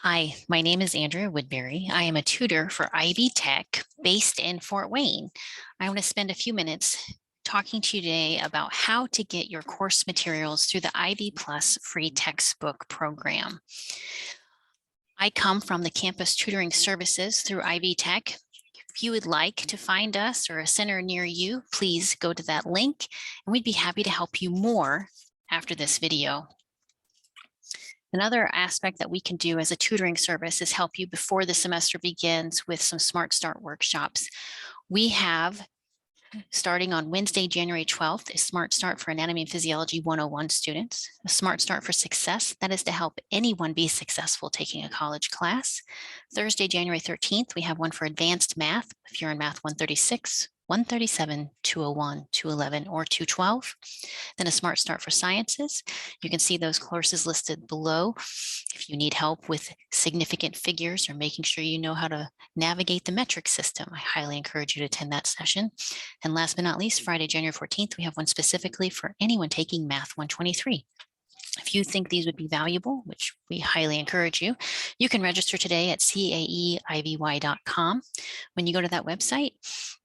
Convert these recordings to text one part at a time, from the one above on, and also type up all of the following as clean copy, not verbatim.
Hi, my name is Andrea Woodbury. I am a tutor for Ivy Tech based in Fort Wayne. I want to spend a few minutes talking to you today about how to get your course materials through the Ivy Plus free textbook program. I come from the campus tutoring services through Ivy Tech. If you would like to find us or a center near you, please go to that link and we'd be happy to help you more after this video. Another aspect that we can do as a tutoring service is help you before the semester begins with some Smart Start workshops. We have, starting on Wednesday, January 12th, a Smart Start for Anatomy and Physiology 101 students, a Smart Start for Success, that is to help anyone be successful taking a college class. Thursday, January 13th, we have one for Advanced Math, if you're in Math 136, 137, 201, 211, or 212. Then a Smart Start for Sciences. You can see those courses listed below. If you need help with significant figures or making sure you know how to navigate the metric system, I highly encourage you to attend that session. And last but not least, Friday, January 14th, we have one specifically for anyone taking Math 123. If you think these would be valuable, which we highly encourage you, you can register today at caeivy.com. When you go to that website,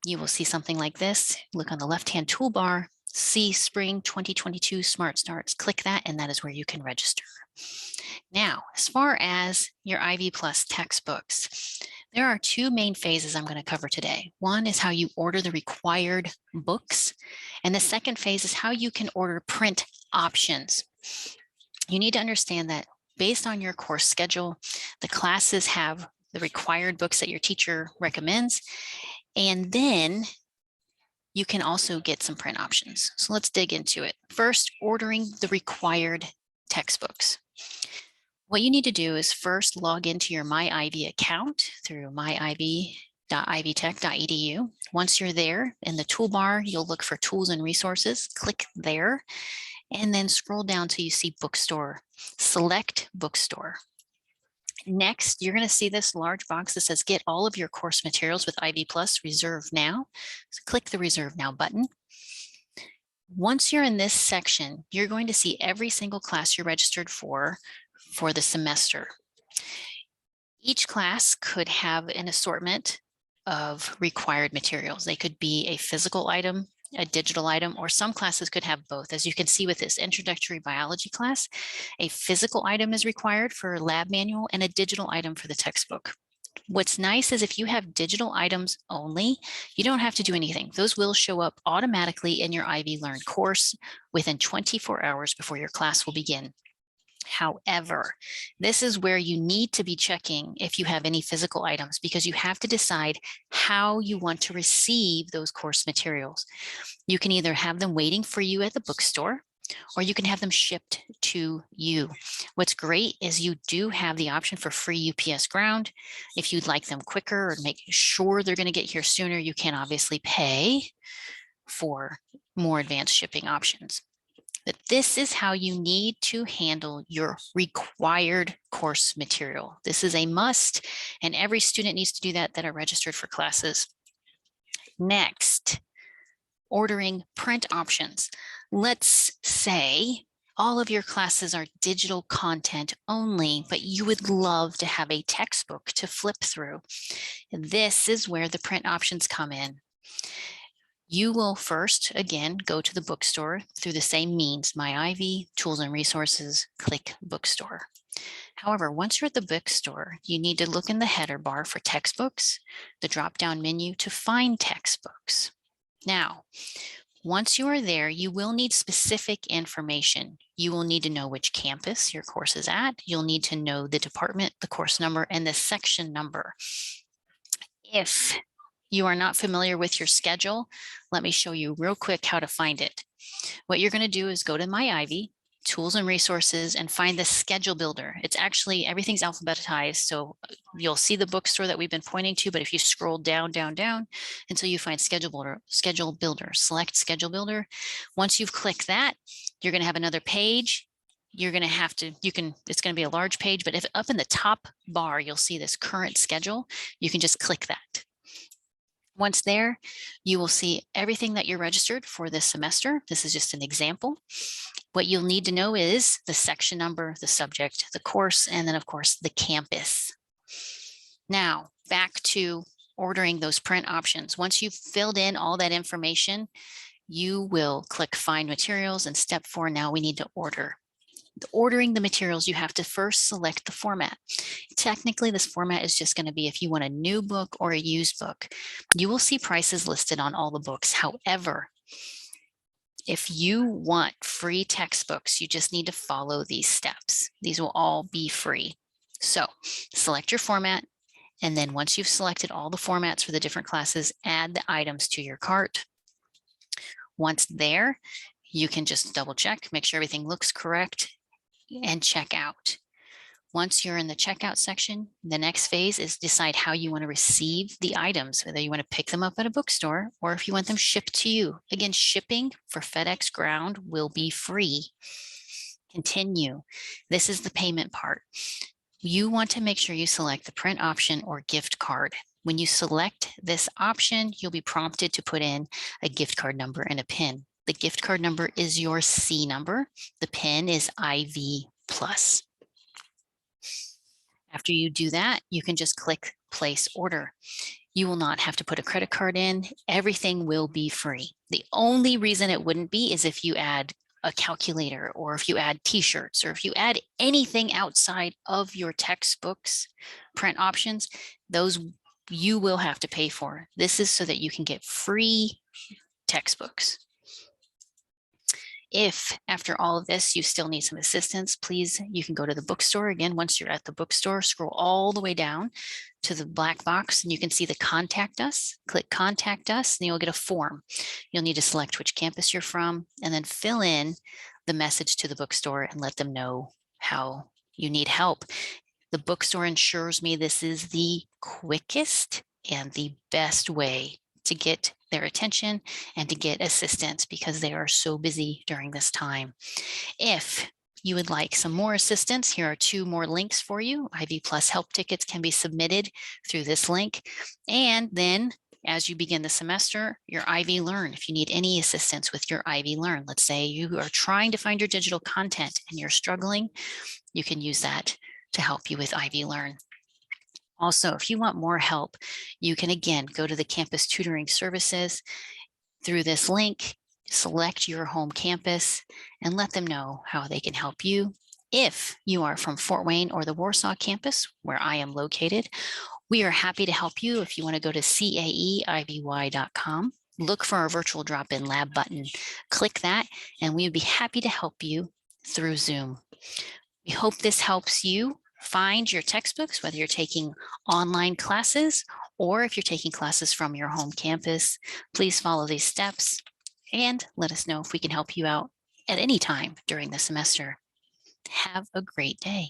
you will see something like this. Look on the left-hand toolbar, see Spring 2022 Smart Starts. Click that, and that is where you can register. Now, as far as your Ivy Plus textbooks, there are two main phases I'm going to cover today. One is how you order the required books, and the second phase is how you can order print options. You need to understand that based on your course schedule, the classes have the required books that your teacher recommends, and then you can also get some print options. So let's dig into it. First, ordering the required textbooks. What you need to do is first log into your MyIvy account through myivy.ivytech.edu. Once you're there, in the toolbar, you'll look for Tools and Resources. Click there, and then scroll down till you see Bookstore. Select Bookstore. Next, you're going to see this large box that says Get all of your course materials with Ivy Plus, reserve now. So click the Reserve Now button. Once you're in this section, you're going to see every single class you're registered for the semester. Each class could have an assortment of required materials. They could be a physical item, a digital item, or some classes could have both. As you can see with this introductory biology class, a physical item is required for a lab manual and a digital item for the textbook. What's nice is if you have digital items only, you don't have to do anything. Those will show up automatically in your Ivy Learn course within 24 hours before your class will begin. However, this is where you need to be checking if you have any physical items, because you have to decide how you want to receive those course materials. You can either have them waiting for you at the bookstore, or you can have them shipped to you. What's great is you do have the option for free UPS ground. If you'd like them quicker or make sure they're going to get here sooner, you can obviously pay for more advanced shipping options. But this is how you need to handle your required course material. This is a must, and every student needs to do that are registered for classes. Next, ordering print options. Let's say all of your classes are digital content only, but you would love to have a textbook to flip through. This is where the print options come in. You will first, again, go to the bookstore through the same means, MyIvy, Tools and Resources, click Bookstore. However, once you're at the bookstore, you need to look in the header bar for textbooks, the drop-down menu to find textbooks. Now, once you are there, you will need specific information. You will need to know which campus your course is at. You'll need to know the department, the course number, and the section number. If you are not familiar with your schedule, let me show you real quick how to find it. What you're going to do is go to MyIvy, Tools and Resources, and find the schedule builder. It's actually, everything's alphabetized, so you'll see the bookstore that we've been pointing to, but if you scroll down until you find schedule builder, select schedule builder. Once you've clicked that, you're going to have another page. You're going to have to, it's going to be a large page, but if up in the top bar, you'll see this current schedule, you can just click that. Once there, you will see everything that you're registered for this semester. This is just an example. What you'll need to know is the section number, the subject, the course, and then of course the campus. Now, back to ordering those print options. Once you've filled in all that information, you will click Find Materials, and step 4, now we need to order. Ordering the materials, you have to first select the format. Technically, this format is just going to be if you want a new book or a used book. You will see prices listed on all the books. However, if you want free textbooks, you just need to follow these steps. These will all be free. So select your format, and then once you've selected all the formats for the different classes, add the items to your cart. Once there, you can just double check, make sure everything looks correct, and check out. Once you're in the checkout section, the next phase is decide how you want to receive the items, whether you want to pick them up at a bookstore or if you want them shipped to you. Again, shipping for FedEx Ground will be free. Continue. This is the payment part. You want to make sure you select the print option or gift card. When you select this option, you'll be prompted to put in a gift card number and a PIN. The gift card number is your C number. The PIN is IV+. After you do that, you can just click Place Order. You will not have to put a credit card in. Everything will be free. The only reason it wouldn't be is if you add a calculator, or if you add t-shirts, or if you add anything outside of your textbooks print options, those you will have to pay for. This is so that you can get free textbooks. If after all of this, you still need some assistance, please, you can go to the bookstore. Again, once you're at the bookstore, scroll all the way down to the black box and you can see the Contact Us. Click Contact Us and you'll get a form. You'll need to select which campus you're from and then fill in the message to the bookstore and let them know how you need help. The bookstore ensures me this is the quickest and the best way to get their attention and to get assistance because they are so busy during this time. If you would like some more assistance, here are 2 more links for you. IV Plus help tickets can be submitted through this link. And then as you begin the semester, your IV Learn, if you need any assistance with your IV Learn, let's say you are trying to find your digital content and you're struggling, you can use that to help you with IV Learn. Also, if you want more help, you can again go to the campus tutoring services through this link, select your home campus, and let them know how they can help you. If you are from Fort Wayne or the Warsaw campus, where I am located, we are happy to help you. If you want to go to caeivy.com, look for our virtual drop-in lab button, click that, and we would be happy to help you through Zoom. We hope this helps you find your textbooks, whether you're taking online classes or if you're taking classes from your home campus. Please follow these steps and let us know if we can help you out at any time during the semester. Have a great day.